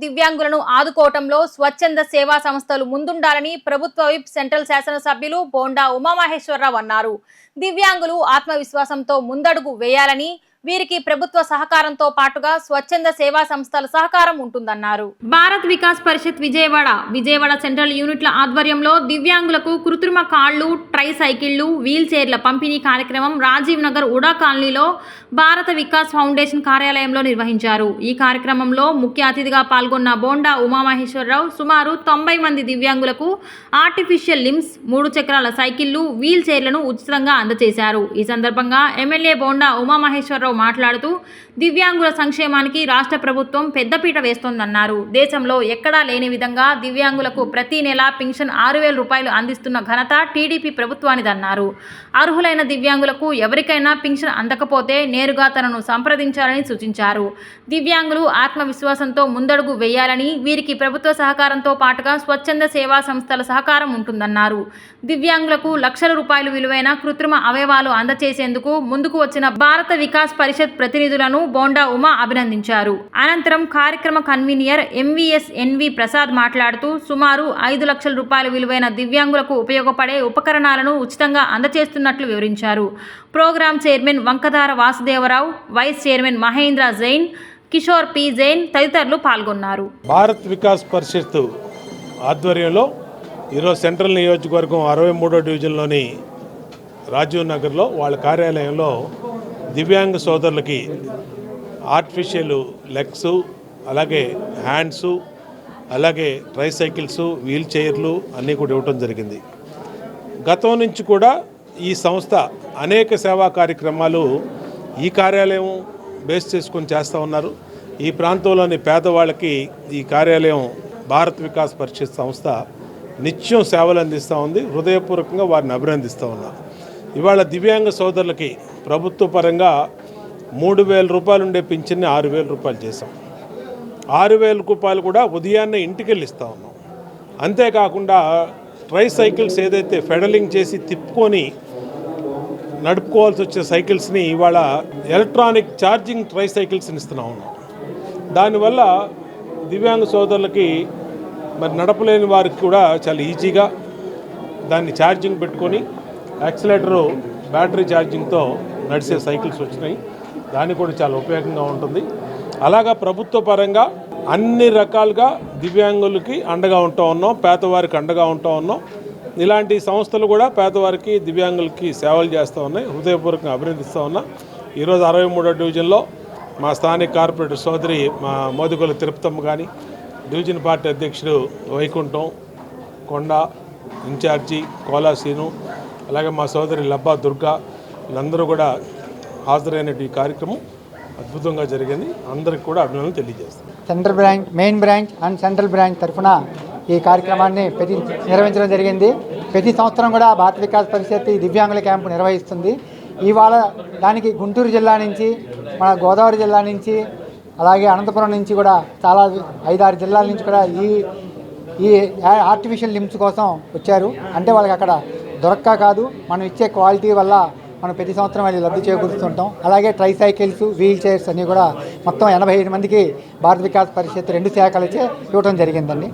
దివ్యాంగులను ఆదుకోవటంలో స్వచ్ఛంద సేవా సంస్థలు ముందుండాలని ప్రభుత్వ విప్ సెంట్రల్ శాసనసభ్యులు బోండా ఉమామహేశ్వరరావు అన్నారు. దివ్యాంగులు ఆత్మవిశ్వాసంతో ముందడుగు వేయాలని, వీరికి ప్రభుత్వ సహకారంతో పాటుగా స్వచ్ఛంద సేవా సంస్థల సహకారం ఉంటుందన్నారు. భారత్ వికాస్ పరిషత్ విజయవాడ సెంట్రల్ యూనిట్ల ఆధ్వర్యంలో దివ్యాంగులకు కృత్రిమ కాళ్లు, ట్రై సైకిళ్లు, వీల్ చైర్ల పంపిణీ కార్యక్రమం రాజీవ్ నగర్ ఉడా కాలనీలో భారత వికాస్ ఫౌండేషన్ కార్యాలయంలో నిర్వహించారు. ఈ కార్యక్రమంలో ముఖ్య అతిథిగా పాల్గొన్న బోండా ఉమామహేశ్వరరావు సుమారు 90 మంది దివ్యాంగులకు ఆర్టిఫిషియల్ లిమ్స్, 3 చక్రాల సైకిళ్లు, వీల్ చైర్లను ఉచితంగా అందజేశారు. ఈ సందర్భంగా ఎమ్మెల్యే బోండా ఉమామహేశ్వరరావు మాట్లాడుతూ దివ్యాంగుల సంక్షేమానికి రాష్ట్ర ప్రభుత్వం పెద్దపీట వేస్తోందన్నారు. దేశంలో ఎక్కడా లేని విధంగా దివ్యాంగులకు ప్రతి నెల పింఛన్ 6,000 రూపాయలు అందిస్తున్న ఘనత టీడీపీ ప్రభుత్వానిదన్నారు. అర్హులైన దివ్యాంగులకు ఎవరికైనా పింఛన్ అందకపోతే నేరుగా తనను సంప్రదించాలని సూచించారు. దివ్యాంగులు ఆత్మవిశ్వాసంతో ముందడుగు వేయాలని, వీరికి ప్రభుత్వ సహకారంతో పాటుగా స్వచ్ఛంద సేవా సంస్థల సహకారం ఉంటుందన్నారు. దివ్యాంగులకు లక్షల రూపాయలు విలువైన కృత్రిమ అవయవాలు అందజేసేందుకు ముందుకు వచ్చిన భారత వికాస్ పరిషత్ ప్రతినిధులను బోండా ఉమా అభినందించారు. అనంతరం కార్యక్రమ కన్వీనర్ ఎంవీఎస్ ఎన్వి ప్రసాద్ మాట్లాడుతూ సుమారు 5 లక్షల రూపాయల విలువైన దివ్యాంగులకు ఉపయోగపడే ఉపకరణాలను ఉచితంగా అందజేస్తున్నట్లు వివరించారు. Program chairman Vankadara Vasudevarao, vice chairman Mahendra Jain, Kishore P Jain తదితరులు పాల్గొన్నారు. భారత్ వికాస్ పరిషత్ ఆధ్వర్యంలో ఈరోజు సెంట్రల్ నియోజకవర్గం 63వ డివిజన్లోని రాజీవ్ నగర్లో వాళ్ళ కార్యాలయంలో దివ్యాంగ సోదరులకి ఆర్టిఫిషియల్ లెగ్స్, అలాగే హ్యాండ్స్, అలాగే ట్రైసైకిల్స్, వీల్ చైర్లు అన్నీ కూడా ఇవ్వటం జరిగింది. గతం నుంచి కూడా ఈ సంస్థ అనేక సేవా కార్యక్రమాలు ఈ కార్యాలయం బేస్ చేసుకొని చేస్తూ ఉన్నారు. ఈ ప్రాంతంలోని పేదవాళ్ళకి ఈ కార్యాలయం భారత్ వికాస్ పరిషత్ సంస్థ నిత్యం సేవలు అందిస్తూ ఉంది. హృదయపూర్వకంగా వారిని అభినందిస్తూ ఉన్నారు. ఇవాళ దివ్యాంగ సోదరులకి ప్రభుత్వ పరంగా 3,000 రూపాయలు ఉండే పింఛన్ని 6,000 రూపాయలు చేసాం. 6,000 రూపాయలు కూడా ఉదయాన్నే ఇంటికి వెళ్ళి ఇస్తూ ఉన్నాం. అంతేకాకుండా ట్రై సైకిల్స్ ఏదైతే ఫెడలింగ్ చేసి తిప్పుకొని నడుపుకోవాల్సి వచ్చే సైకిల్స్ని ఇవాళ ఎలక్ట్రానిక్ ఛార్జింగ్ ట్రై సైకిల్స్ని ఇస్తూ ఉన్నాం. దానివల్ల దివ్యాంగ సోదరులకి మరి నడపలేని వారికి కూడా చాలా ఈజీగా దాన్ని ఛార్జింగ్ పెట్టుకొని యాక్సిలేటరు బ్యాటరీ ఛార్జింగ్తో నడిచే సైకిల్స్ వచ్చినాయి. దానికి కూడా చాలా ఉపయోగంగా ఉంటుంది. అలాగా ప్రభుత్వ పరంగా అన్ని రకాలుగా దివ్యాంగులకి అండగా ఉంటూ ఉన్నాం, పేదవారికి అండగా ఉంటూ ఉన్నాం. ఇలాంటి సంస్థలు కూడా పేదవారికి, దివ్యాంగులకి సేవలు చేస్తూ ఉన్నాయి. హృదయపూర్వకంగా అభినందిస్తూ ఉన్నా. ఈరోజు 63వ డివిజన్లో మా స్థానిక కార్పొరేటర్ సోదరి మా మోదుగుల తిరుపతమ్మ కానీ, డివిజన్ పార్టీ అధ్యక్షుడు వైకుంఠం, కొండ ఇన్ఛార్జి కోలాసీను, అలాగే మా సోదరి లబ్బా దుర్గా, వీళ్ళందరూ కూడా హాజరైన ఈ కార్యక్రమం అద్భుతంగా జరిగింది. అందరికి కూడా అభినందనలు తెలియజేస్తాం. Central branch, main branch and central branch తరఫున ఈ కార్యక్రమాన్ని నిర్వహించడం జరిగింది. ప్రతి సంవత్సరం కూడా భారత వికాస్ పరిషత్ ఈ దివ్యాంగుల క్యాంపు నిర్వహిస్తుంది. ఇవాళ దానికి గుంటూరు జిల్లా నుంచి, మన గోదావరి జిల్లా నుంచి, అలాగే అనంతపురం నుంచి కూడా చాలా 5-6 జిల్లాల నుంచి కూడా ఈ ఆర్టిఫిషియల్ లిమ్స్ కోసం వచ్చారు. అంటే వాళ్ళకి అక్కడ దొరక్క కాదు, మనం ఇచ్చే క్వాలిటీ వల్ల మనం ప్రతి సంవత్సరం అది లబ్ధి చేకూరుస్తుంటాం. అలాగే ట్రై సైకిల్స్, వీల్ చైర్స్ అన్నీ కూడా మొత్తం 85 మందికి భారత వికాస్ పరిషత్ 2 శాఖలచే ఇవ్వడం జరిగిందండి.